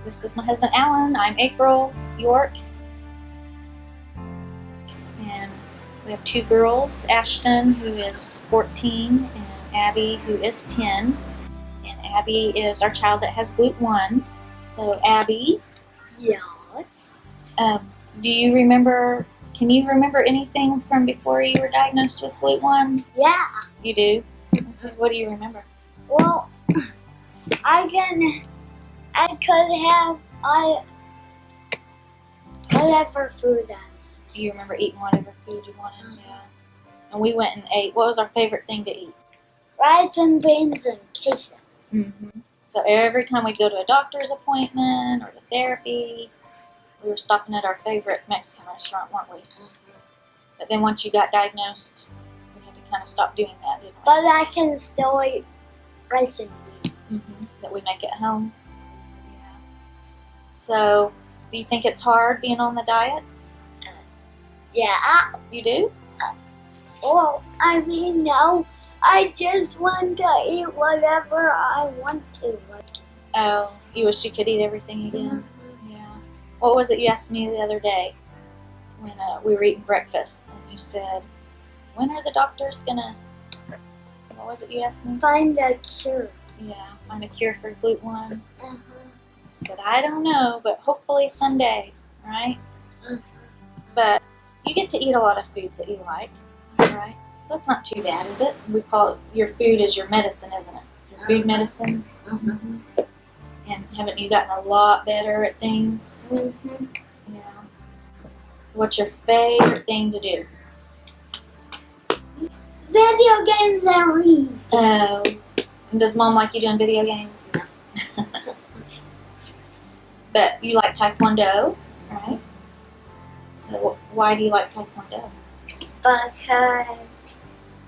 This is my husband, Alan. I'm April York. And we have 2 girls, Ashton, who is 14, and Abby, who is 10. And Abby is our child that has GLUT1. So, Abby. Yes. Do you remember, can you remember anything from before you were diagnosed with GLUT1? Yeah. You do? Okay. What do you remember? Well, I could have whatever food You remember eating whatever food you wanted? Yeah. And we went and ate. What was our favorite thing to eat? rice and beans and queso. Mm-hmm. So every time we go to a doctor's appointment or to therapy, we were stopping at our favorite Mexican restaurant, weren't we? But then once you got diagnosed, we had to kind of stop doing that, didn't we? But I can still eat rice and beans. Mm-hmm. That we make at home. Yeah. So, do you think it's hard being on the diet? Yeah. You do? Well, I mean, no. I just want to eat whatever I want to. Oh, you wish you could eat everything again? Yeah. What was it you asked me the other day when we were eating breakfast? And you said, when are the doctors gonna, what was it you asked me? Find a cure. Yeah, find a cure for GLUT1. I said, I don't know, but hopefully someday, right? But you get to eat a lot of foods that you like, right? So it's not too bad, is it? We call it, your food is your medicine, isn't it? Your food medicine. Mm-hmm. And haven't you gotten a lot better at things? Mm-hmm. Yeah. So what's your favorite thing to do? Video games and read. Oh. And does Mom like you doing video games? No. But you like Taekwondo, right? So why do you like Taekwondo? Because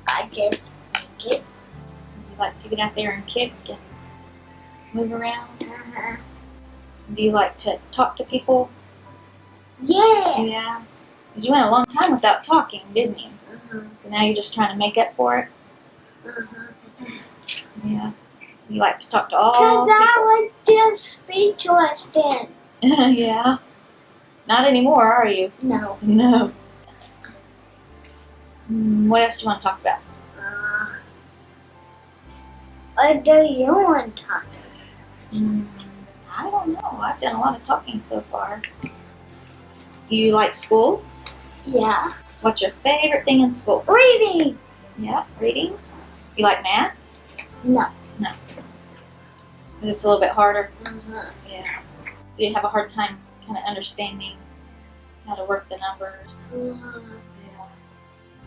I just like it. Do you like to get out there and kick and move around? Do you like to talk to people? Yeah. Yeah. Because you went a long time without talking, didn't you? So now you're just trying to make up for it? Yeah. You like to talk to all Because people? I was just speechless then. Yeah. Not anymore, are you? No. No. What else do you want to talk about? What do you want to talk about? I don't know. I've done a lot of talking so far. Do you like school? Yeah. What's your favorite thing in school? Reading. Yeah, reading. You like math? No. No. It's a little bit harder. Uh-huh. Yeah. Do you have a hard time kind of understanding how to work the numbers? Uh-huh. Yeah.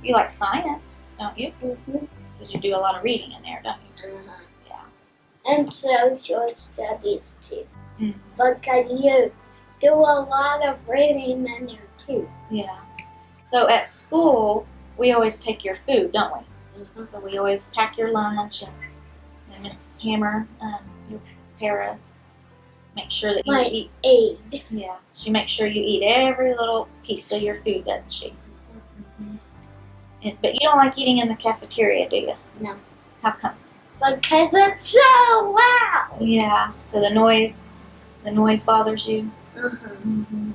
You like science, don't you? Mm-hmm. Because you do a lot of reading in there, don't you? Uh-huh. Yeah. And social studies too. Mm. Because you do a lot of reading in there too. Yeah. So at school, we always take your food, don't we? Mm-hmm. So we always pack your lunch, and Miss Hammer, your para, make sure that you My eat. aid. Yeah, she makes sure you eat every little piece of your food, doesn't she? Mm-hmm. But you don't like eating in the cafeteria, do you? No. How come? Because it's so loud. Yeah. So the noise bothers you. Uh-huh. Mm-hmm.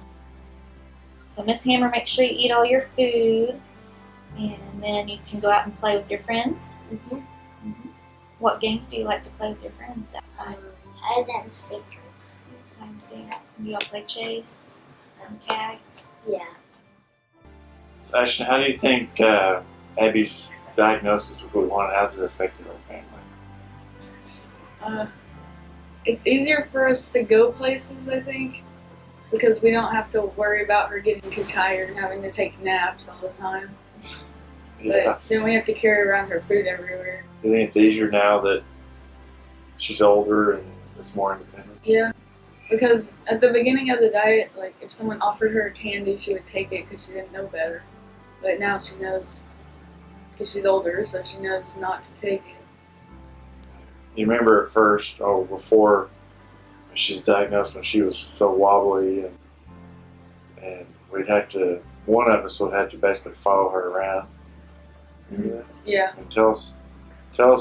So Miss Hammer makes sure you eat all your food, and then you can go out and play with your friends. Mm-hmm. Mm-hmm. What games do you like to play with your friends outside? Hide and seek. Hide and seek. Do y'all play chase and tag? Yeah. So Ashton, how do you think Abby's diagnosis with GLUT1 has it affected her family? It's easier for us to go places, I think, because we don't have to worry about her getting too tired and having to take naps all the time. Yeah. But then we have to carry around her food everywhere. Do you think it's easier now that she's older and is more independent? Yeah, because at the beginning of the diet, like if someone offered her candy, she would take it because she didn't know better. But now she knows, because she's older, so she knows not to take it. You remember at first, or before she's diagnosed, when she was so wobbly, and we'd have to, one of us would have to basically follow her around. Remember that? Yeah. And tell us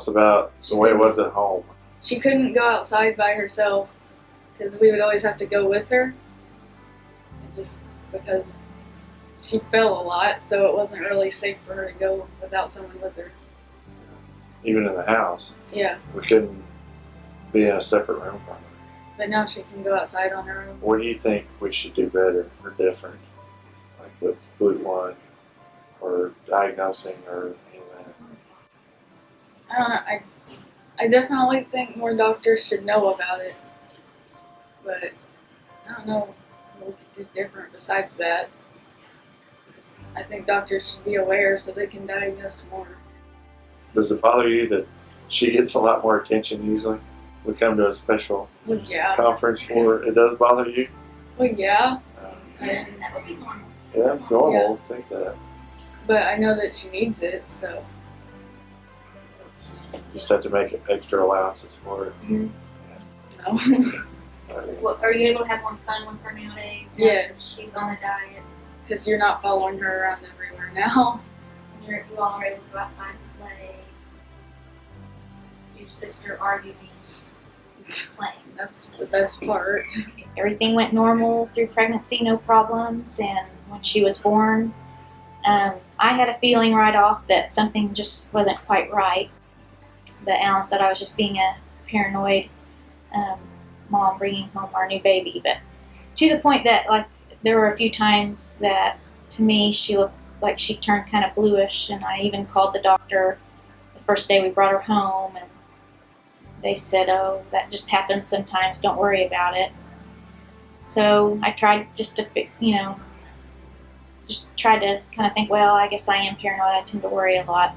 about the way it was at home. She couldn't go outside by herself, because we would always have to go with her, just because she fell a lot, so it wasn't really safe for her to go without someone with her. Even in the house, Yeah, we couldn't be in a separate room from her. but now she can go outside on her own. What do you think we should do better or different, like with GLUT1 or diagnosing or any of that? I don't know. I definitely think more doctors should know about it, but I don't know what we could do different besides that. I think doctors should be aware so they can diagnose more. Does it bother you that she gets a lot more attention usually? We come to a special Well, yeah. conference for it. It does bother you? Well, yeah. That would be normal. Yeah, that's normal. Think that. But I know that she needs it, so. You just have to make extra allowances for it. No. Well, are you able to have more fun with her nowadays? Now that Yes. she's on a diet. Because you're not following her around everywhere now. You all are able to go outside and play. Your sister arguing, playing. That's the best part. Everything went normal through pregnancy, no problems. And when she was born, I had a feeling right off that something just wasn't quite right. But Alan thought I was just being a paranoid mom bringing home our new baby. But to the point that, like, there were a few times that, to me, she looked like she turned kind of bluish. And I even called the doctor the first day we brought her home. And they said, oh, that just happens sometimes. Don't worry about it. So I tried just to, just tried to kind of think, well, I guess I am paranoid. I tend to worry a lot.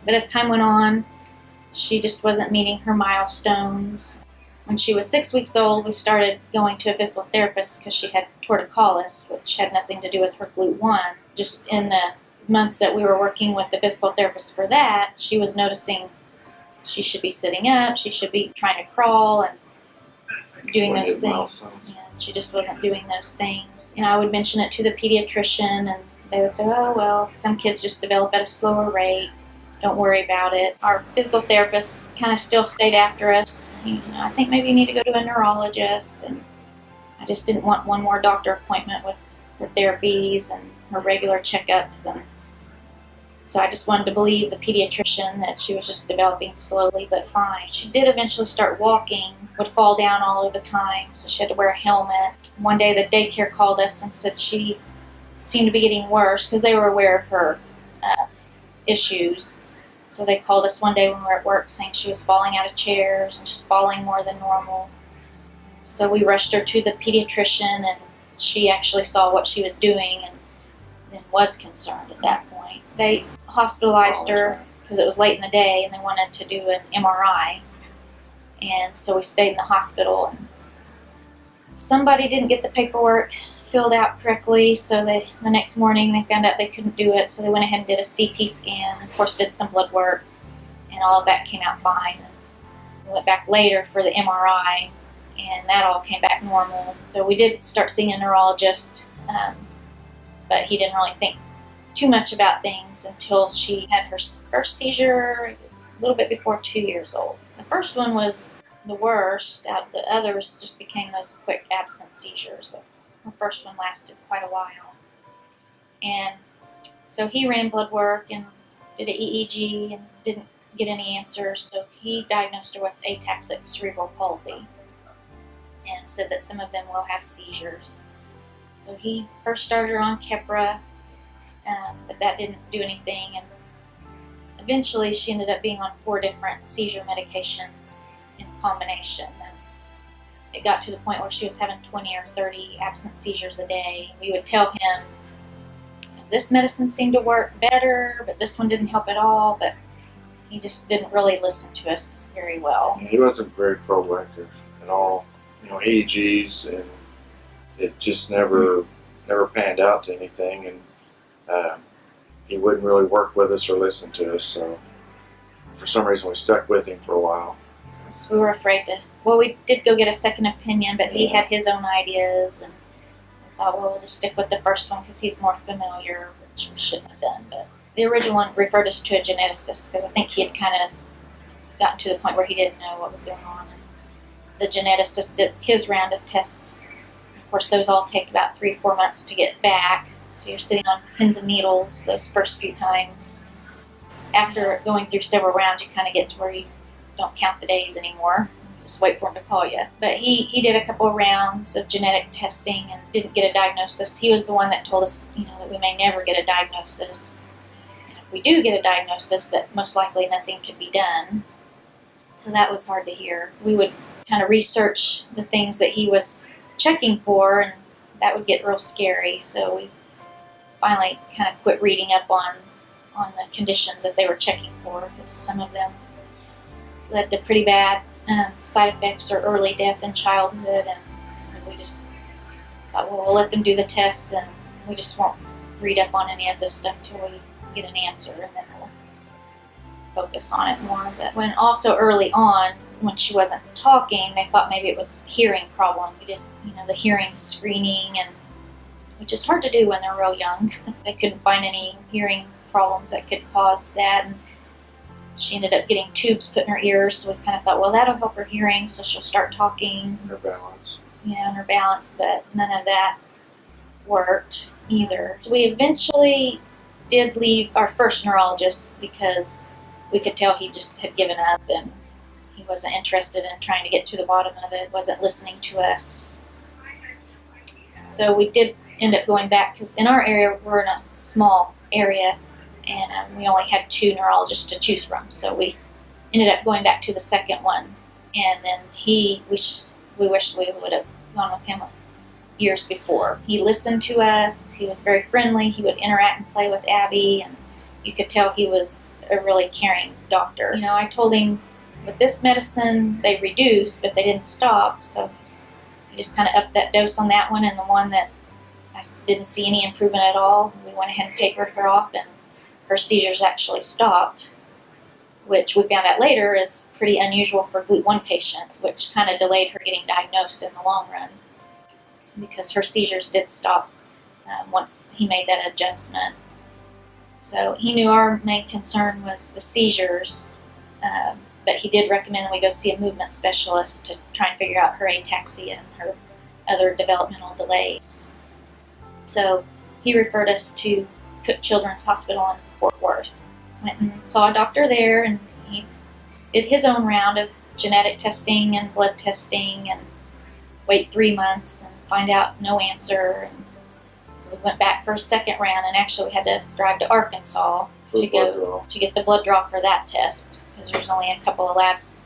But as time went on, she just wasn't meeting her milestones. When she was 6 weeks old, we started going to a physical therapist because she had torticollis, which had nothing to do with her GLUT1. Just in the months that we were working with the physical therapist for that, she was noticing she should be sitting up, she should be trying to crawl and doing those things. And she just wasn't doing those things. And I would mention it to the pediatrician, and they would say, oh, well, some kids just develop at a slower rate. Don't worry about it. Our physical therapist kind of still stayed after us. I think maybe you need to go to a neurologist. And I just didn't want one more doctor appointment with her therapies and her regular checkups. And so I just wanted to believe the pediatrician that she was just developing slowly but fine. She did eventually start walking, would fall down all of the time, so she had to wear a helmet. One day the daycare called us and said she seemed to be getting worse because they were aware of her issues. So they called us one day when we were at work saying she was falling out of chairs and just falling more than normal. So we rushed her to the pediatrician, and she actually saw what she was doing and then was concerned at that point. They hospitalized her because it was late in the day and they wanted to do an MRI. And so we stayed in the hospital. And somebody didn't get the paperwork filled out correctly, so the next morning they found out they couldn't do it, so they went ahead and did a CT scan, and of course did some blood work, and all of that came out fine. And we went back later for the MRI, and that all came back normal. So we did start seeing a neurologist, but he didn't really think too much about things until she had her first seizure a little bit before 2 years old. The first one was the worst. Out of the others just became those quick absent seizures, but the first one lasted quite a while. And so he ran blood work and did an EEG and didn't get any answers. So he diagnosed her with ataxic cerebral palsy and said that some of them will have seizures. So he first started her on Keppra, but that didn't do anything. And eventually she ended up being on 4 different seizure medications in combination. It got to the point where she was having 20 or 30 absent seizures a day. We would tell him, this medicine seemed to work better, but this one didn't help at all. But he just didn't really listen to us very well. He wasn't very proactive at all. EEGs, and it just never panned out to anything. And he wouldn't really work with us or listen to us. So for some reason we stuck with him for a while. So we were afraid to. Well, we did go get a second opinion, but he had his own ideas, and we thought, well, we'll just stick with the first one because he's more familiar, which we shouldn't have done. But the original one referred us to a geneticist because I think he had kind of gotten to the point where he didn't know what was going on. the geneticist did his round of tests. Of course, those all take about 3 or 4 months to get back. So you're sitting on pins and needles those first few times. After going through several rounds, you kind of get to where you don't count the days anymore. Just wait for him to call you. But he did a couple of rounds of genetic testing and didn't get a diagnosis. He was the one that told us, that we may never get a diagnosis. And if we do get a diagnosis, that most likely nothing could be done. So that was hard to hear. We would kind of research the things that he was checking for, and that would get real scary. So we finally kind of quit reading up on the conditions that they were checking for, because some of them led to pretty bad side effects or early death in childhood. And so we just thought, well, we'll let them do the tests, and we just won't read up on any of this stuff till we get an answer, and then we'll focus on it more. But when also early on, when she wasn't talking, they thought maybe it was hearing problems. We did, the hearing screening, and which is hard to do when they're real young. They couldn't find any hearing problems that could cause that. And she ended up getting tubes put in her ears, so we kind of thought, well, that'll help her hearing, so she'll start talking. Her balance. Yeah, and her balance, but none of that worked either. We eventually did leave our first neurologist because we could tell he just had given up, and he wasn't interested in trying to get to the bottom of it, wasn't listening to us. So we did end up going back, because in our area, we're in a small area, and we only had 2 neurologists to choose from. So we ended up going back to the second one, and then we wished we would have gone with him years before. He listened to us. He was very friendly. He would interact and play with Abby, and you could tell he was a really caring doctor. I told him, with this medicine, they reduced, but they didn't stop. So he just kind of upped that dose on that one, and the one that I didn't see any improvement at all, we went ahead and tapered her off, and her seizures actually stopped, which we found out later is pretty unusual for GLUT1 patients, which kind of delayed her getting diagnosed in the long run, because her seizures did stop once he made that adjustment. So he knew our main concern was the seizures, but he did recommend that we go see a movement specialist to try and figure out her ataxia and her other developmental delays. So he referred us to Cook Children's Hospital in Fort Worth. Went and saw a doctor there, and he did his own round of genetic testing and blood testing, and wait 3 months and find out no answer. And so we went back for a second round, and actually we had to drive to Arkansas to get the blood draw for that test, because there's only a couple of labs,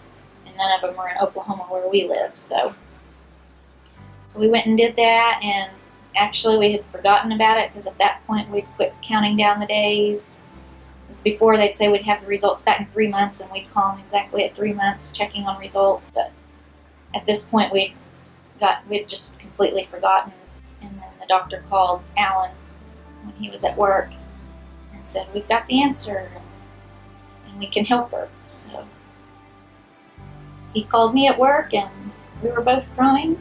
and none of them were in Oklahoma where we live. So we went and did that, and actually we had forgotten about it, because at that point we'd quit counting down the days. This before they'd say we'd have the results back in 3 months, and we'd call them exactly at 3 months checking on results. But at this point we'd just completely forgotten. And then the doctor called Alan when he was at work and said, we've got the answer, and we can help her. So he called me at work, and we were both crying.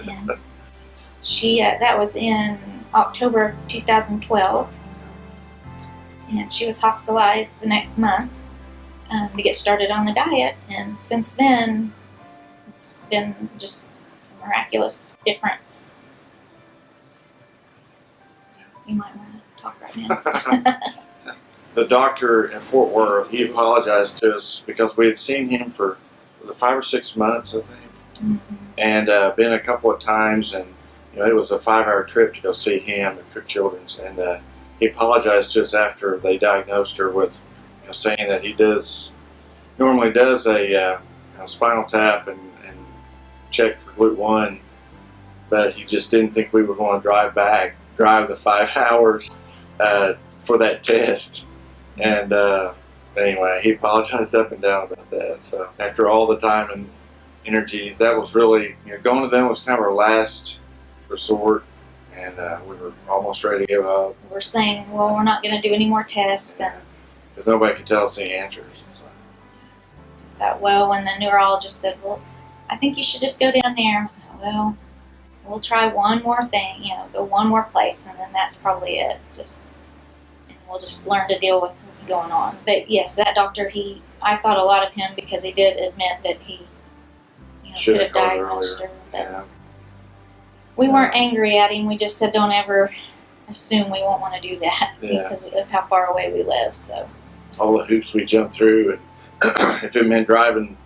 And that was in October of 2012, and she was hospitalized the next month to get started on the diet, and since then it's been just a miraculous difference. You might want to talk right now. The doctor in Fort Worth, he apologized to us because we had seen him for 5 or 6 months, I think. Mm-hmm. And been a couple of times, and it was a 5-hour trip to go see him at Cook Children's, and he apologized to us after they diagnosed her with, saying that he normally does a spinal tap and check for GLUT1, but he just didn't think we were going to drive the 5 hours for that test. And anyway, he apologized up and down about that. So after all the time and energy, that was really, going to them was kind of our last resort, and we were almost ready to give up. We're saying, well, we're not going to do any more tests, and because nobody could tell us any answers. So we thought, well, and the neurologist said, well, I think you should just go down there. Thought, well, we'll try one more thing, go one more place, and then that's probably it. And we'll just learn to deal with what's going on. But yes, that doctor, I thought a lot of him because he did admit that he could have diagnosed her. But Yeah. we weren't angry at him. We just said, don't ever assume we won't want to do that because of how far away we live. So all the hoops we jumped through, and if it meant driving,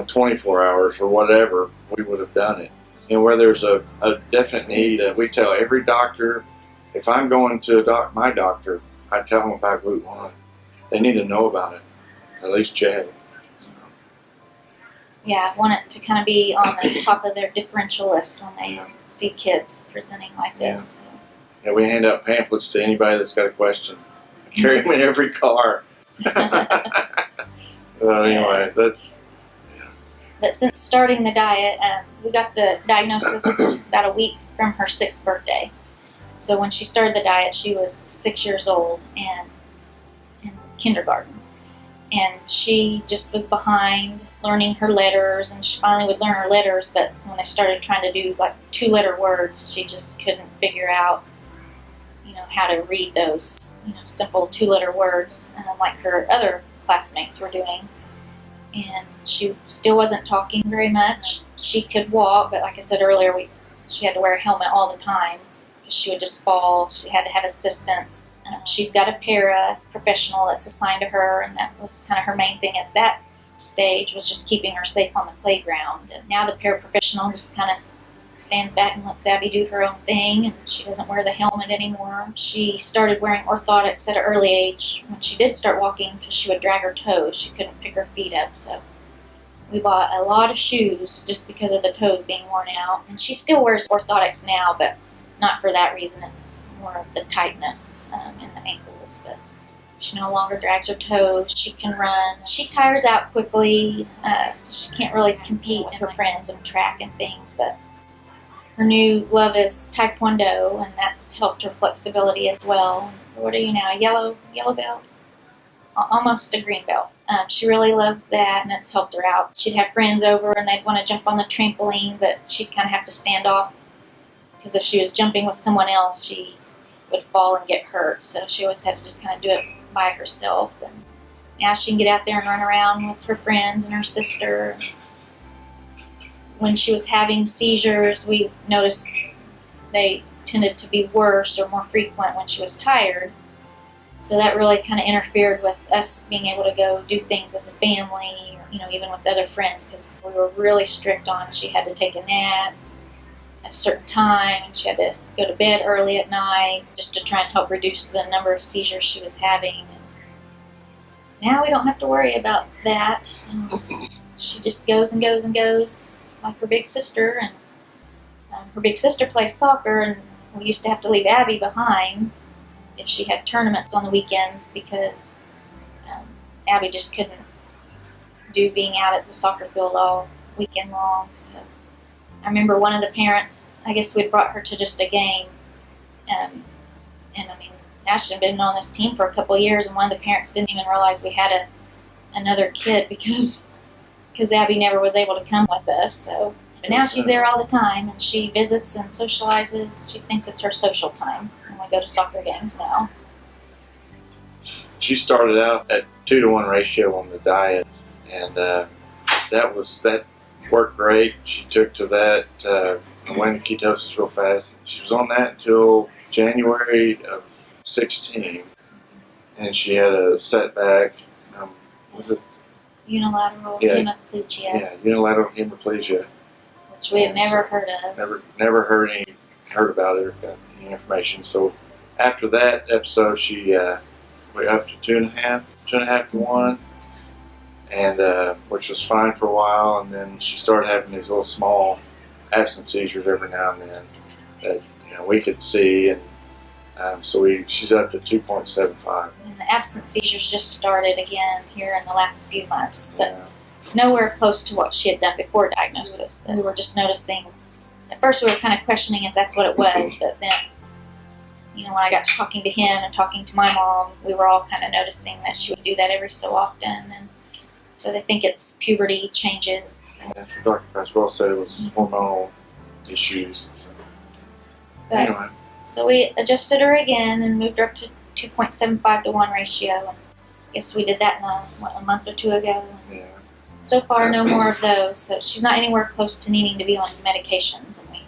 24 hours or whatever, we would have done it. Where there's a definite need, we tell every doctor, if I'm going to my doctor, I tell them about gluten one. They need to know about it, at least check. yeah, I want it to kind of be on the top of their differential list when they see kids presenting like this. Yeah, we hand out pamphlets to anybody that's got a question. Carry them in every car. Anyway, that's. But since starting the diet, we got the diagnosis about a week from her 6th birthday. So when she started the diet, she was 6 years old and in kindergarten. And she just was behind learning her letters, and she finally would learn her letters, but when they started trying to do like 2-letter words, she just couldn't figure out, how to read those, simple 2-letter words, like her other classmates were doing. And she still wasn't talking very much. She could walk, but like I said earlier, she had to wear a helmet all the time because she would just fall. She had to have assistance. She's got a para-professional that's assigned to her, and that was kind of her main thing at that stage, was just keeping her safe on the playground. And now the para-professional just kind of stands back and lets Abby do her own thing, and she doesn't wear the helmet anymore. She started wearing orthotics at an early age when she did start walking because she would drag her toes. She couldn't pick her feet up, so we bought a lot of shoes just because of the toes being worn out. And she still wears orthotics now, but not for that reason. It's more of the tightness in the ankles. But she no longer drags her toes. She can run. She tires out quickly, so she can't really compete with her friends in track and things, but her new love is Taekwondo, and that's helped her flexibility as well. What are you now, a yellow belt? Almost a green belt. She really loves that, and it's helped her out. She'd have friends over, and they'd want to jump on the trampoline, but she'd kind of have to stand off, because if she was jumping with someone else, she would fall and get hurt. So she always had to just kind of do it by herself. And now she can get out there and run around with her friends and her sister. When she was having seizures, we noticed they tended to be worse or more frequent when she was tired. So that really kind of interfered with us being able to go do things as a family, or, even with other friends, because we were really strict on she had to take a nap at a certain time, and she had to go to bed early at night just to try and help reduce the number of seizures she was having. And now we don't have to worry about that. So she just goes and goes and goes, like her big sister, and her big sister plays soccer, and we used to have to leave Abby behind if she had tournaments on the weekends because Abby just couldn't do being out at the soccer field all weekend long. So I remember one of the parents, I guess we'd brought her to just a game, and I mean, Ashton had been on this team for a couple of years, and one of the parents didn't even realize we had another kid because Abby never was able to come with us. So, but now she's there all the time, and she visits and socializes. She thinks it's her social time when we go to soccer games now. She started out at 2-to-1 ratio on the diet, and that worked great. She took to that, went ketosis real fast. She was on that until January of 16, and she had a setback. Was it? Unilateral hemiplegia. Yeah, unilateral hemiplegia. Which we had never heard of. Never heard about it or got any information. So after that episode, she went up to 2.5 to 1, and which was fine for a while. And then she started having these little small absent seizures every now and then that we could see, and so she's up to 2.75. And the absent seizures just started again here in the last few months, but nowhere close to what she had done before diagnosis. But we were just noticing. At first, we were kind of questioning if that's what it was, but then, when I got to talking to him and talking to my mom, we were all kind of noticing that she would do that every so often, and so they think it's puberty changes. That's what Dr. Pasquale said, it was hormonal issues. But, anyway. So we adjusted her again and moved her up to 2.75 to 1 ratio. And I guess we did that a month or two ago. Yeah. So far, no more of those. So she's not anywhere close to needing to be on medications, and we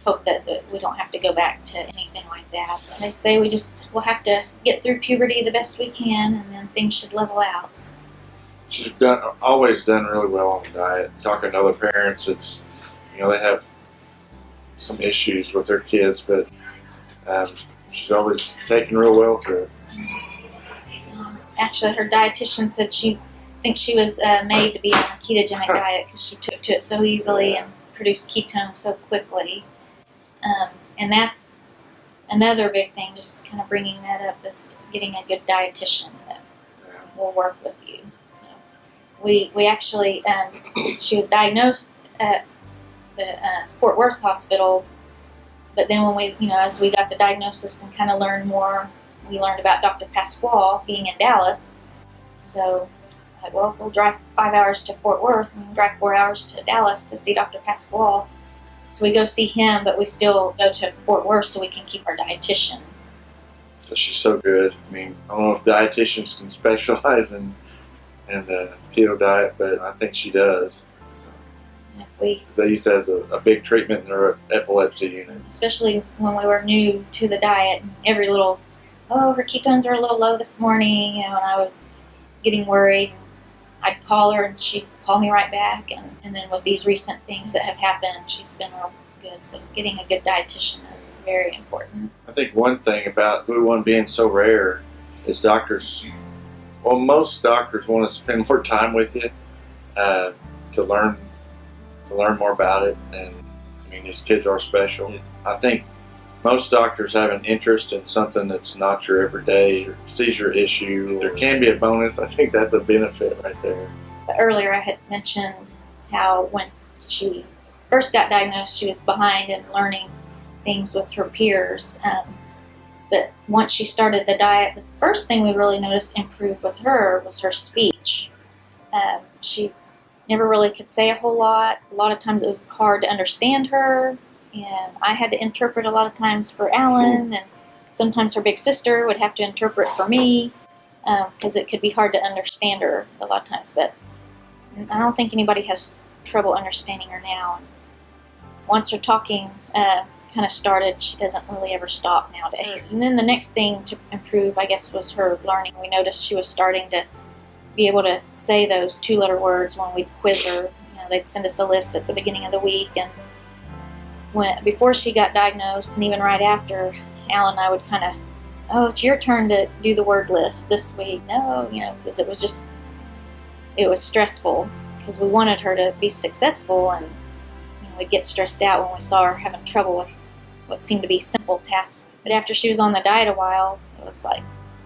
hope that we don't have to go back to anything like that. But they say we'll have to get through puberty the best we can, and then things should level out. She's always done really well on the diet. Talking to other parents, it's, they have some issues with their kids, but she's always taken real well to it. Actually, her dietitian said she thinks she was made to be on a ketogenic diet because she took to it so easily and produced ketones so quickly. And that's another big thing, just kind of bringing that up, is getting a good dietitian that will work with you. So we actually, she was diagnosed at the Fort Worth hospital, but then when we, as we got the diagnosis and kind of learned more, we learned about Dr. Pasquale being in Dallas. So, well, if we'll drive 5 hours to Fort Worth, we can drive 4 hours to Dallas to see Dr. Pasquale. So we go see him, but we still go to Fort Worth so we can keep our dietitian. She's so good. I mean, I don't know if dietitians can specialize in the keto diet, but I think she does. So, because they use it as a big treatment in their epilepsy unit. Especially when we were new to the diet, and every little, her ketones are a little low this morning, and I was getting worried. I'd call her and she'd call me right back, and then with these recent things that have happened, she's been real good. So getting a good dietitian is very important. I think one thing about GLUT1 being so rare is most doctors want to spend more time with you to learn more about it. And I mean, these kids are special. I think most doctors have an interest in something that's not your everyday seizure issue. If there can be a bonus, I think that's a benefit right there. But earlier I had mentioned how when she first got diagnosed, she was behind in learning things with her peers. But once she started the diet, the first thing we really noticed improve with her was her speech. She never really could say a whole lot. A lot of times it was hard to understand her. And I had to interpret a lot of times for Alan, and sometimes her big sister would have to interpret for me because it could be hard to understand her a lot of times. But I don't think anybody has trouble understanding her now. Once her talking kind of started, she doesn't really ever stop nowadays. And then the next thing to improve, I guess, was her learning. We noticed she was starting to be able to say those 2-letter words when we'd quiz her. They'd send us a list at the beginning of the week, and before she got diagnosed, and even right after, Alan and I would kind of, it's your turn to do the word list this week. No, because it was stressful, because we wanted her to be successful, and we'd get stressed out when we saw her having trouble with what seemed to be simple tasks. But after she was on the diet a while, it was like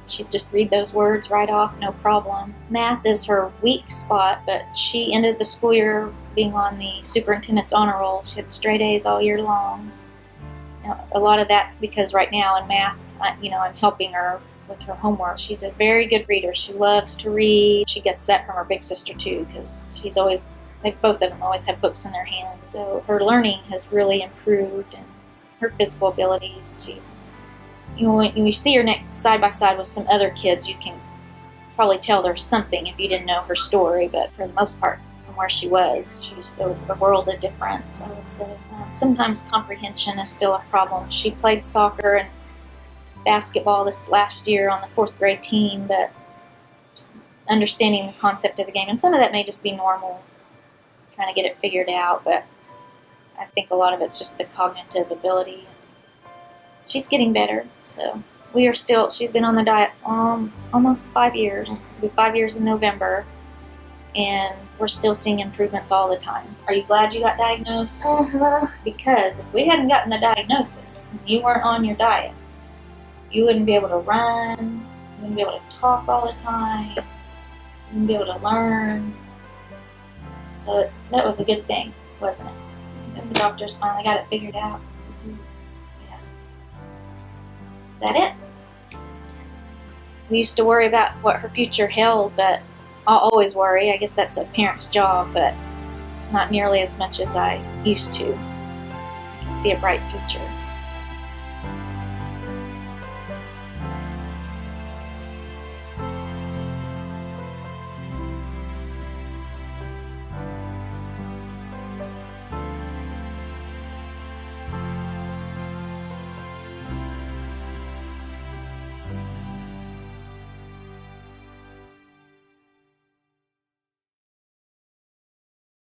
she'd just read those words right off, no problem. Math is her weak spot, but she ended the school year being on the superintendent's honor roll. She had straight A's all year long. A lot of that's because right now in math, I'm helping her with her homework. She's a very good reader. She loves to read. She gets that from her big sister too, because both of them always have books in their hands. So her learning has really improved, and her physical abilities. She's, when you see her next side by side with some other kids, you can probably tell there's something if you didn't know her story. But for the most part, where she was a world of difference, I would say. Sometimes comprehension is still a problem. She played soccer and basketball this last year on the 4th grade team, but understanding the concept of the game, and some of that may just be normal, trying to get it figured out, but I think a lot of it's just the cognitive ability. She's getting better, so she's been on the diet almost 5 years. It'll be 5 years in November. And we're still seeing improvements all the time. Are you glad you got diagnosed? Because if we hadn't gotten the diagnosis and you weren't on your diet, you wouldn't be able to run, you wouldn't be able to talk all the time, you wouldn't be able to learn. So that was a good thing, wasn't it? And the doctors finally got it figured out. Yeah. Is that it? We used to worry about what her future held, but I'll always worry. I guess that's a parent's job, but not nearly as much as I used to. I can see a bright future.